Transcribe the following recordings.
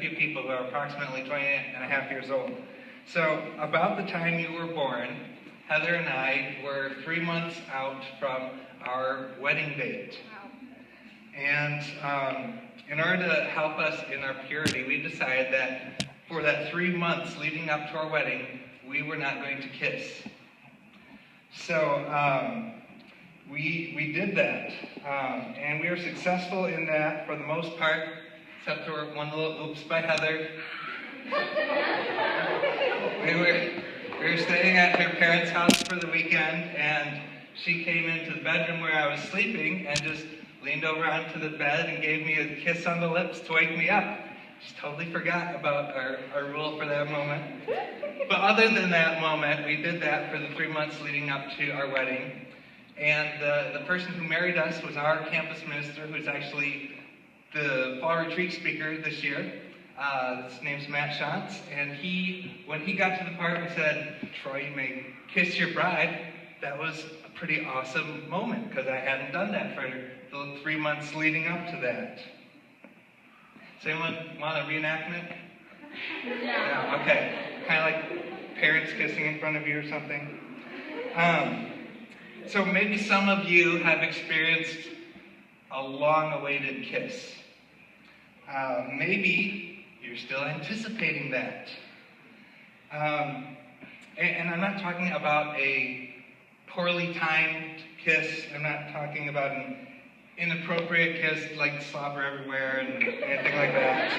few people who are approximately 20 and a half years old. So about the time you were born, Heather and I were 3 months out from our wedding date. And in order to help us in our purity, we decided that for that 3 months leading up to our wedding, we were not going to kiss. So we did that. And we were successful in that for the most part, except for one little oops by Heather. We were staying at her parents' house for the weekend, and she came into the bedroom where I was sleeping and just leaned over onto the bed and gave me a kiss on the lips to wake me up. Just totally forgot about our rule for that moment. But other than that moment, we did that for the 3 months leading up to our wedding. And the person who married us was our campus minister, who's actually the fall retreat speaker this year. His name's Matt Shantz. And when he got to the part and said, "Troy, you may kiss your bride," that was a pretty awesome moment, because I hadn't done that for the 3 months leading up to that. Does anyone want a reenactment? Yeah, okay. Kind of like parents kissing in front of you or something. So maybe some of you have experienced a long-awaited kiss. Maybe you're still anticipating that. And I'm not talking about a poorly timed kiss. I'm not talking about an inappropriate kiss like slobber everywhere and anything like that.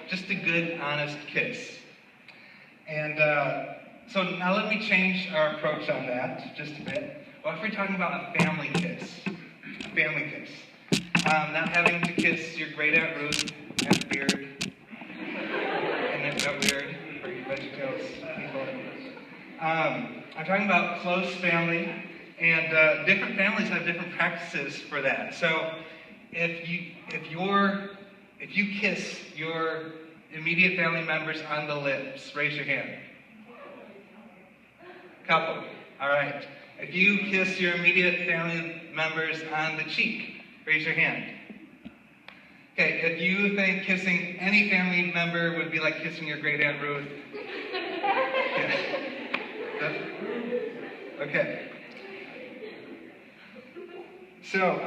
Just a good, honest kiss. And so now let me change our approach on that just a bit. What if we're talking about a family kiss? A family kiss. Not having to kiss your great Aunt Ruth and the beard. And it got weird for you VeggieTales people. I'm talking about close family, and different families have different practices for that. So if you kiss your immediate family members on the lips, raise your hand. Couple. All right. If you kiss your immediate family members on the cheek, raise your hand. Okay, if you think kissing any family member would be like kissing your great Aunt Ruth. Okay. So,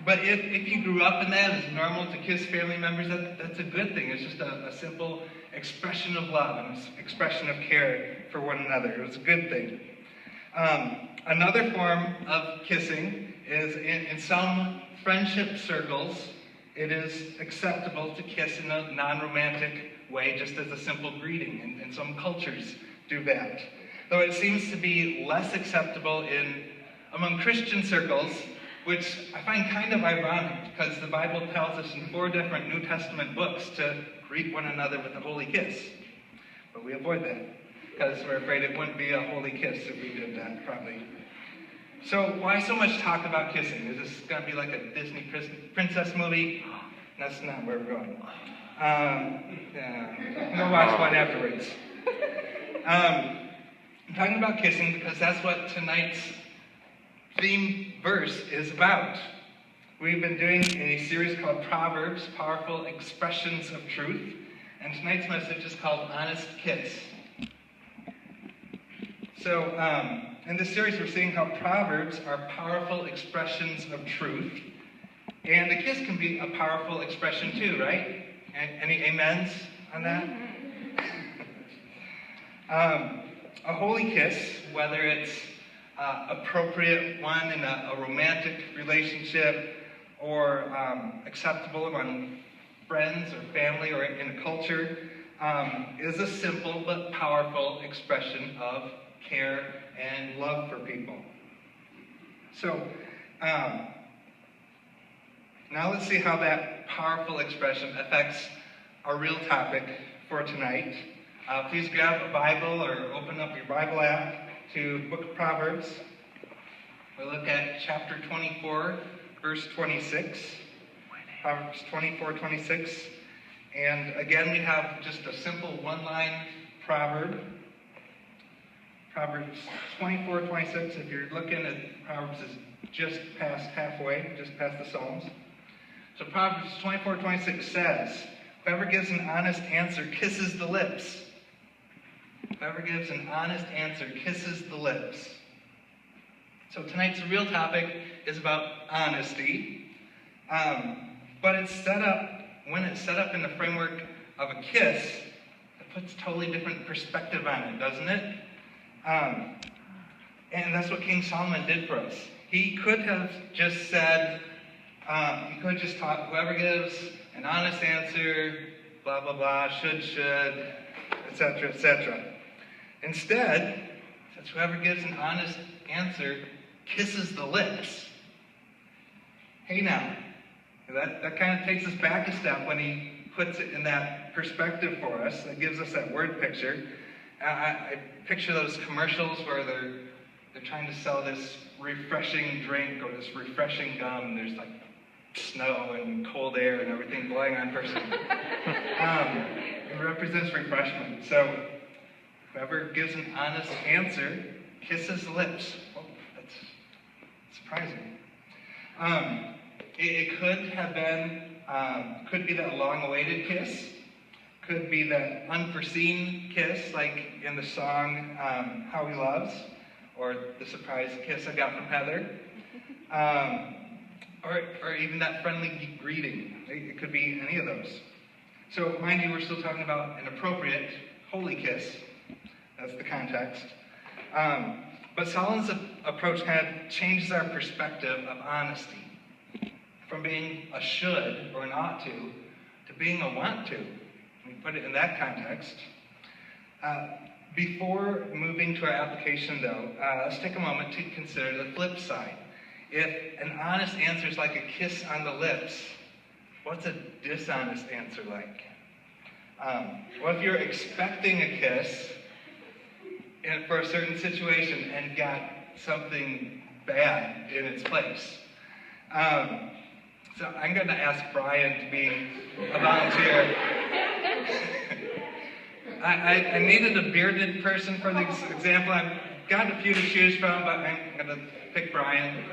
but if you grew up in that, it's normal to kiss family members, that's a good thing. It's just a simple expression of love and expression of care for one another. It was a good thing. Another form of kissing is in some friendship circles, it is acceptable to kiss in a non-romantic way, just as a simple greeting, and some cultures do that. Though it seems to be less acceptable among Christian circles, which I find kind of ironic, because the Bible tells us in 4 different New Testament books to greet one another with a holy kiss. But we avoid that, because we're afraid it wouldn't be a holy kiss if we did that, probably. So why so much talk about kissing? Is this going to be like a Disney princess movie? That's not where we're going. Yeah, we'll watch one afterwards. I'm talking about kissing because that's what tonight's theme verse is about. We've been doing a series called Proverbs, Powerful Expressions of Truth, and tonight's message is called Honest Kiss. So, in this series we're seeing how Proverbs are powerful expressions of truth, and a kiss can be a powerful expression too, right? Any amens on that? A holy kiss, whether it's appropriate one in a romantic relationship or acceptable among friends or family or in a culture, is a simple but powerful expression of care and love for people. So, now let's see how that powerful expression affects our real topic for tonight. Please grab a Bible or open up your Bible app to the book of Proverbs. We'll look at chapter 24, verse 26. Proverbs 24:26. And again, we have just a simple one-line proverb. Proverbs 24:26. If you're looking at Proverbs, is just past halfway, just past the Psalms. So Proverbs 24:26 says, Whoever gives an honest answer kisses the lips. Whoever gives an honest answer kisses the lips. So tonight's real topic is about honesty. But it's set up, when it's set up in the framework of a kiss, it puts a totally different perspective on it, doesn't it? And that's what King Solomon did for us. He could have just said, he could have just taught whoever gives an honest answer, blah, blah, blah, should, etc., etc. Instead, it says whoever gives an honest answer kisses the lips. Hey now, that kind of takes us back a step when he puts it in that perspective for us. That gives us that word picture. I picture those commercials where they're trying to sell this refreshing drink or this refreshing gum, and there's like snow and cold air and everything blowing on a person. It represents refreshment. So whoever gives an honest answer kisses the lips. Oh, that's surprising. It could have been, could be that long-awaited kiss. Could be that unforeseen kiss, like in the song How He Loves, or the surprise kiss I got from Heather. Or even that friendly greeting. It could be any of those. So, mind you, we're still talking about an appropriate, holy kiss. That's the context. But Solomon's approach kind of changes our perspective of honesty. From being a should or an ought to being a want to. We put it in that context. Before moving to our application, though, let's take a moment to consider the flip side. If an honest answer is like a kiss on the lips, what's a dishonest answer like? Well, if you're expecting a kiss for a certain situation and got something bad in its place. So I'm going to ask Brian to be a volunteer. I needed a bearded person for this example. I've got a few to choose from, but I'm going to pick Brian.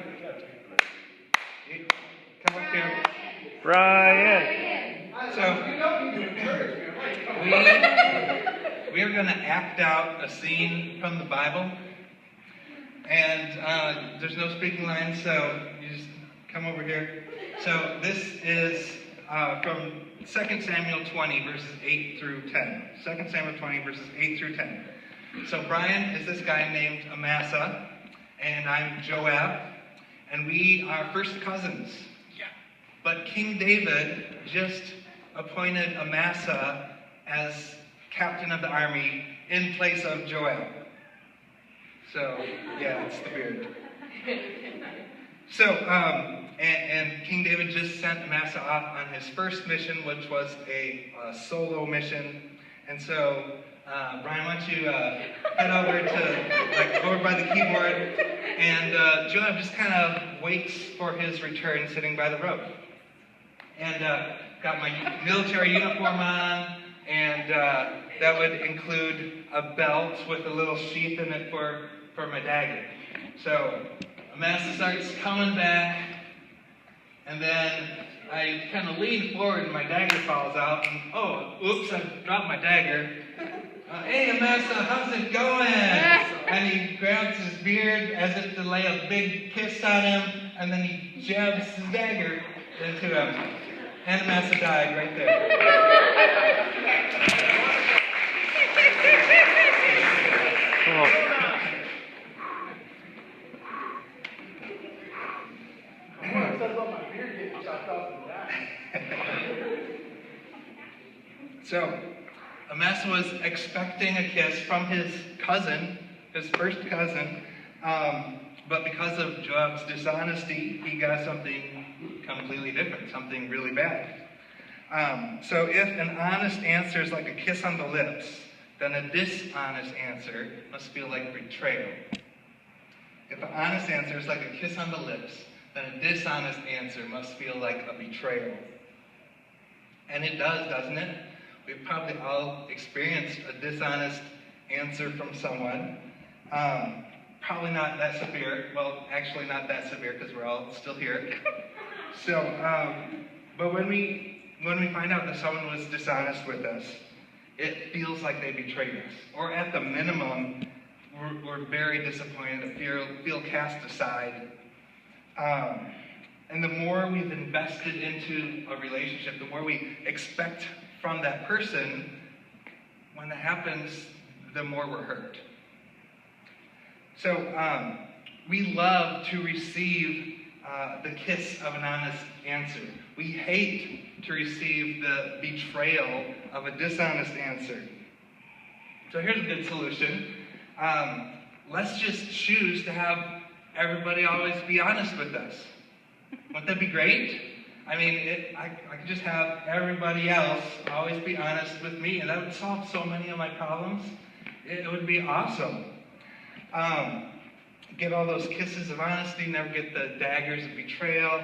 Come up here. Brian! So, we are going to act out a scene from the Bible. And there's no speaking lines, so you just come over here. So this is from 2 Samuel 20, verses 8 through 10. 2 Samuel 20, verses 8 through 10. So Brian is this guy named Amasa, and I'm Joab, and we are first cousins. Yeah. But King David just appointed Amasa as captain of the army in place of Joab. So, yeah, it's the beard. So, and King David just sent Amasa off on his first mission, which was a solo mission. And so, Brian, why don't you head over to, over by the keyboard, and Joab just kind of waits for his return sitting by the road. And got my military uniform on, and that would include a belt with a little sheath in it for my dagger. So Amasa starts coming back, and then I kind of lean forward and my dagger falls out, and oops, I dropped my dagger. Hey Amasa, how's it going? And he grabs his beard as if to lay a big kiss on him, and then he jabs his dagger into him. And Amasa died right there. Cool. So, Amasa was expecting a kiss from his cousin, his first cousin, but because of Joab's dishonesty, he got something completely different, something really bad. So if an honest answer is like a kiss on the lips, then a dishonest answer must feel like betrayal. If an honest answer is like a kiss on the lips, then a dishonest answer must feel like a betrayal. And it does, doesn't it? We've probably all experienced a dishonest answer from someone. Probably not that severe. Well, actually not that severe because we're all still here. So, but when we when we find out that someone was dishonest with us, it feels like they betrayed us. Or at the minimum, we're very disappointed, feel cast aside. And the more we've invested into a relationship, the more we expect from that person, when that happens, the more we're hurt. So we love to receive the kiss of an honest answer. We hate to receive the betrayal of a dishonest answer. So here's a good solution. Let's just choose to have everybody always be honest with us. Wouldn't that be great? I mean, I could just have everybody else always be honest with me, and that would solve so many of my problems. It would be awesome. Get all those kisses of honesty, never get the daggers of betrayal.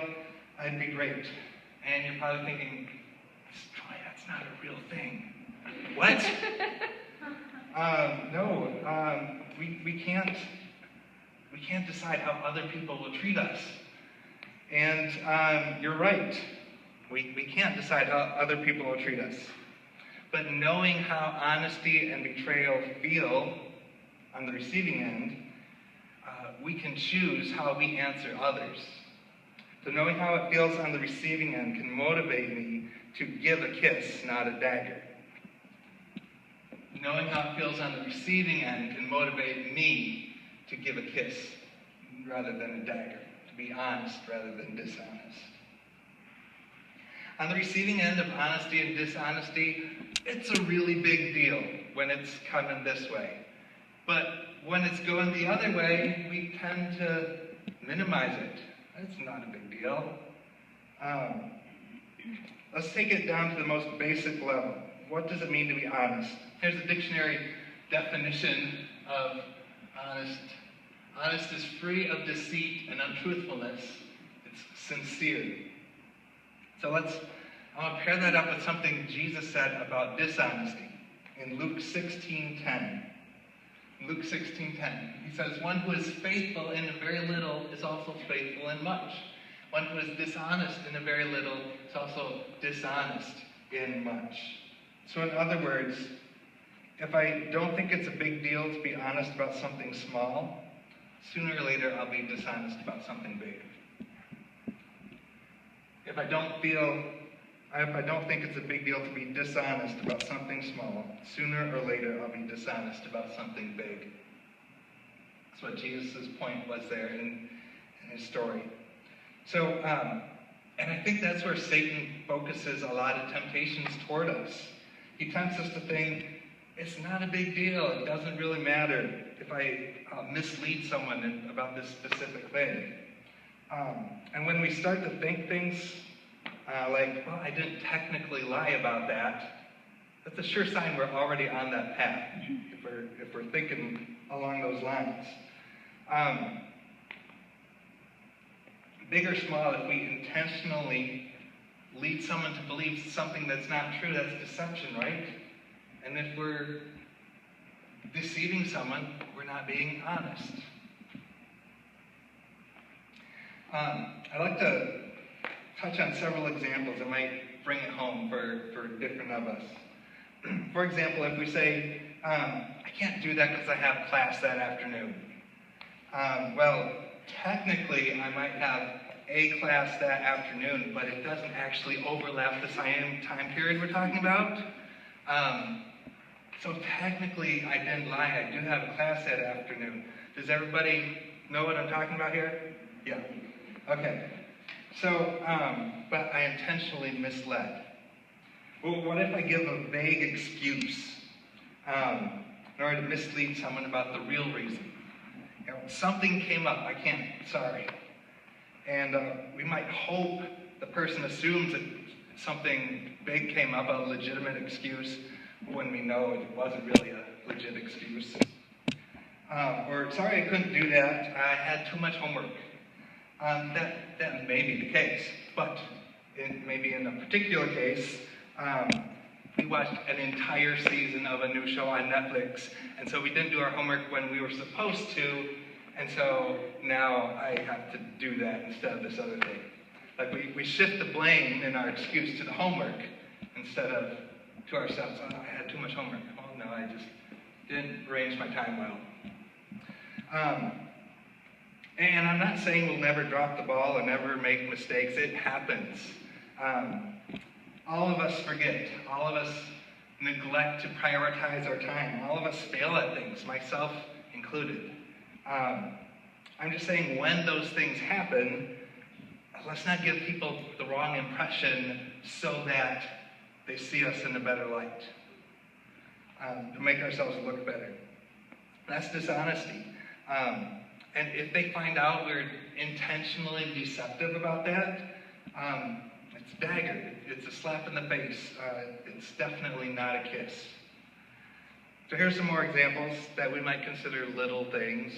It'd be great. And you're probably thinking, Troy, that's not a real thing. What? No, we can't decide how other people will treat us. And you're right. We can't decide how other people will treat us. But knowing how honesty and betrayal feel on the receiving end, we can choose how we answer others. So knowing how it feels on the receiving end can motivate me to give a kiss, not a dagger. Knowing how it feels on the receiving end can motivate me to give a kiss rather than a dagger. Be honest rather than dishonest. On the receiving end of honesty and dishonesty, it's a really big deal when it's coming this way. But when it's going the other way, we tend to minimize it. It's not a big deal. Let's take it down to the most basic level. What does it mean to be honest? Here's a dictionary definition of honest. Honest is free of deceit and untruthfulness. It's sincere. So I'm going to pair that up with something Jesus said about dishonesty in Luke 16:10. Luke 16:10. He says, "One who is faithful in a very little is also faithful in much. One who is dishonest in a very little is also dishonest in much." So in other words, if I don't think it's a big deal to be honest about something small, sooner or later I'll be dishonest about something big. If I don't think it's a big deal to be dishonest about something small, sooner or later I'll be dishonest about something big. That's what Jesus' point was there in his story. So, and I think that's where Satan focuses a lot of temptations toward us. He tempts us to think, it's not a big deal, it doesn't really matter if I mislead someone about this specific thing. And when we start to think things like, well, I didn't technically lie about that, that's a sure sign we're already on that path, if we're thinking along those lines. Big or small, if we intentionally lead someone to believe something that's not true, that's deception, right? And if we're deceiving someone, we're not being honest. I'd like to touch on several examples that might bring it home for different of us. For example, if we say, I can't do that because I have class that afternoon. Well, technically, I might have a class that afternoon, but it doesn't actually overlap the same time period we're talking about. So technically, I didn't lie. I do have a class that afternoon. Does everybody know what I'm talking about here? Yeah. Okay. So, but I intentionally misled. Well, what if I give a vague excuse in order to mislead someone about the real reason? You know, something came up. I can't. Sorry. And we might hope the person assumes that something big came up, a legitimate excuse, when we know it wasn't really a legit excuse. Or, sorry, I couldn't do that. I had too much homework. That may be the case, but maybe in a particular case, we watched an entire season of a new show on Netflix, and so we didn't do our homework when we were supposed to, and so now I have to do that instead of this other thing. Like we shift the blame and our excuse to the homework instead of to ourselves. Oh, I had too much homework. Oh no, I just didn't arrange my time well. And I'm not saying we'll never drop the ball or never make mistakes. It happens. All of us forget. All of us neglect to prioritize our time. All of us fail at things, myself included. I'm just saying when those things happen, let's not give people the wrong impression so that they see us in a better light. To make ourselves look better. That's dishonesty. And if they find out we're intentionally deceptive about that, it's a dagger. It's a slap in the face. It's definitely not a kiss. So here's some more examples that we might consider little things.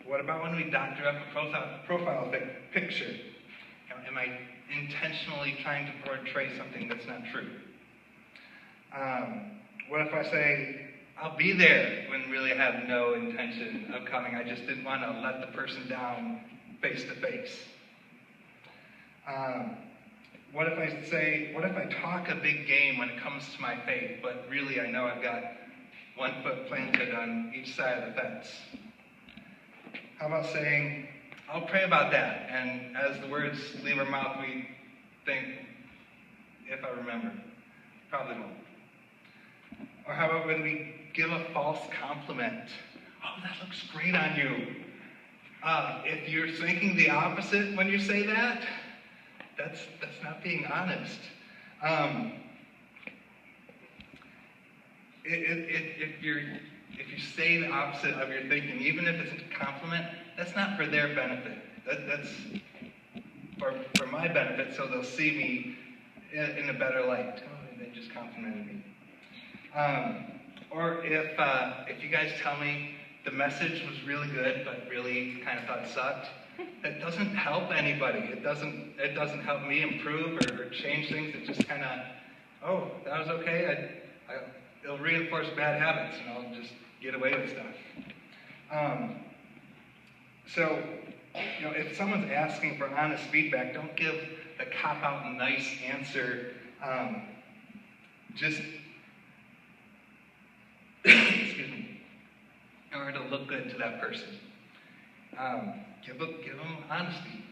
What about when we doctor up a profile picture? Am I intentionally trying to portray something that's not true? What if I say, I'll be there, when really I have no intention of coming? I just didn't want to let the person down face to face. What if I talk a big game when it comes to my faith, but really I know I've got one foot planted on each side of the fence? How about saying, I'll pray about that, and as the words leave our mouth, we think, if I remember. Probably won't. Or how about when we give a false compliment? Oh, that looks great on you. If you're thinking the opposite when you say that, that's not being honest. If you say the opposite of your thinking, even if it's a compliment, that's not for their benefit. That's for my benefit, so they'll see me in a better light. Oh, they just complimented me. Or if you guys tell me the message was really good, but really kind of thought it sucked, that doesn't help anybody. It doesn't help me improve or change things. It just kind of, oh, that was okay. It'll reinforce bad habits, and I'll just get away with stuff. So, if someone's asking for honest feedback, don't give the cop-out and nice answer. Just excuse me, in order to look good to that person. Give them honesty.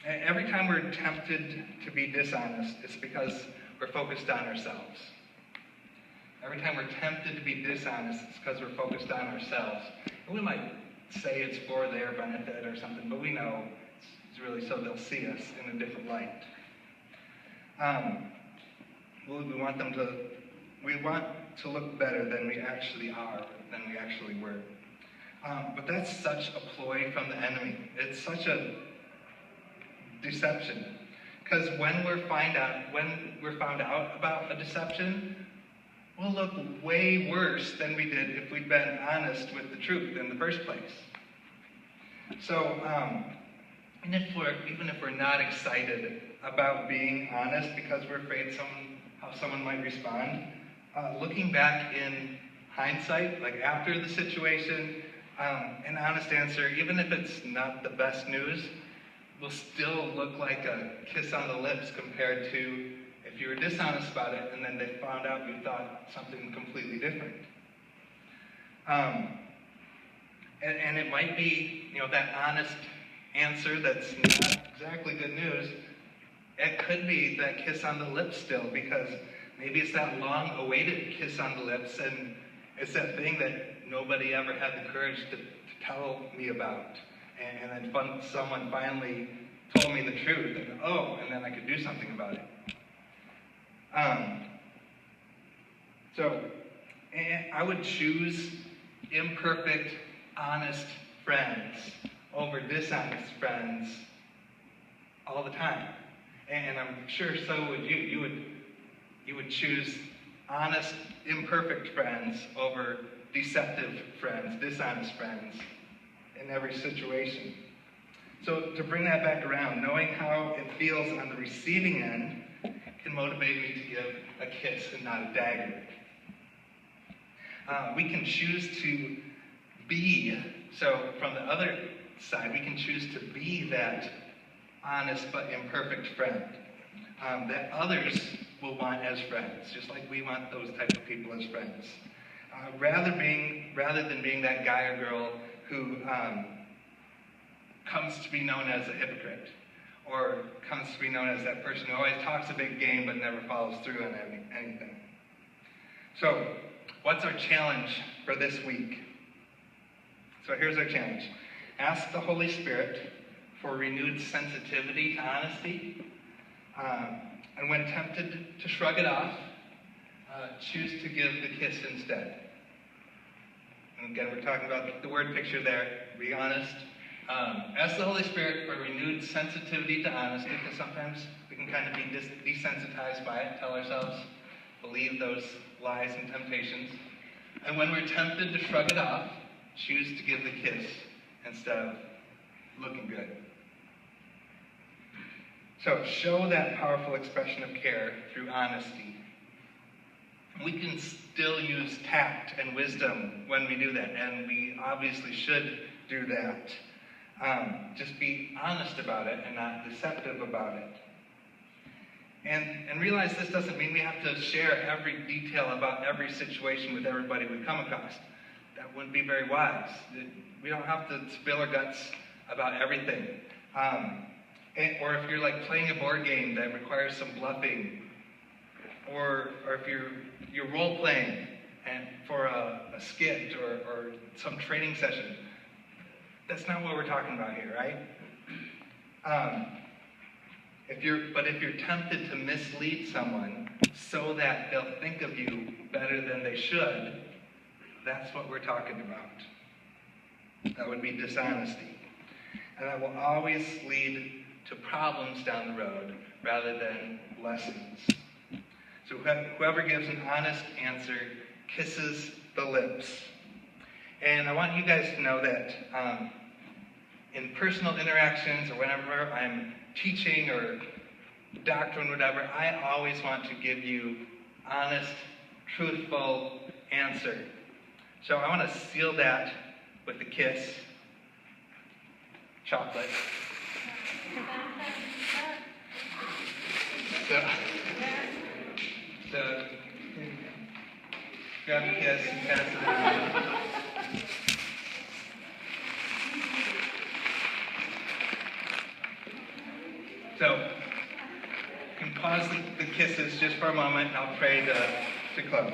And every time we're tempted to be dishonest, it's because we're focused on ourselves. Every time we're tempted to be dishonest, it's because we're focused on ourselves. And we might say it's for their benefit or something, but we know it's really so they'll see us in a different light. We want to look better than we actually are, than we actually were. But that's such a ploy from the enemy. It's such a deception. Because when we're found out about a deception, we'll look way worse than we did if we'd been honest with the truth in the first place. So, even if we're not excited about being honest because we're afraid how someone might respond, looking back in hindsight, like after the situation, an honest answer, even if it's not the best news, will still look like a kiss on the lips compared to if you were dishonest about it and then they found out you thought something completely different. And it might be, that honest answer that's not exactly good news. It could be that kiss on the lips still, because maybe it's that long-awaited kiss on the lips, and it's that thing that nobody ever had the courage to tell me about. And then someone finally told me the truth, and then I could do something about it. So I would choose imperfect, honest friends over dishonest friends all the time. And I'm sure so would you. You would choose honest, imperfect friends over deceptive friends, dishonest friends in every situation. So to bring that back around, knowing how it feels on the receiving end can motivate me to give a kiss and not a dagger. We can choose to be, so from the other side, we can choose to be that honest but imperfect friend that others will want as friends, just like we want those type of people as friends. Rather than being that guy or girl who comes to be known as a hypocrite, or comes to be known as that person who always talks a big game but never follows through on anything. So, what's our challenge for this week? So here's our challenge. Ask the Holy Spirit for renewed sensitivity to honesty. And when tempted to shrug it off, choose to give the kiss instead. And again, we're talking about the word picture there. Be honest. Ask the Holy Spirit for renewed sensitivity to honesty, because sometimes we can kind of be desensitized by it, tell ourselves, believe those lies and temptations. And when we're tempted to shrug it off, choose to give the kiss instead of looking good. So show that powerful expression of care through honesty. We can still use tact and wisdom when we do that, and we obviously should do that. Just be honest about it and not deceptive about it. And realize this doesn't mean we have to share every detail about every situation with everybody we come across. That wouldn't be very wise. We don't have to spill our guts about everything. Or if you're like playing a board game that requires some bluffing, or if you're role playing and for a skit or some training session, that's not what we're talking about here, right? If you're tempted to mislead someone so that they'll think of you better than they should, that's what we're talking about. That would be dishonesty. And that will always lead to problems down the road rather than lessons. So whoever gives an honest answer kisses the lips. And I want you guys to know that in personal interactions or whenever I'm teaching or doctrine, whatever, I always want to give you honest, truthful answer. So I want to seal that with the kiss. Chocolate. So grab a kiss and pass it around. So you can pause the kisses just for a moment, and I'll pray to close.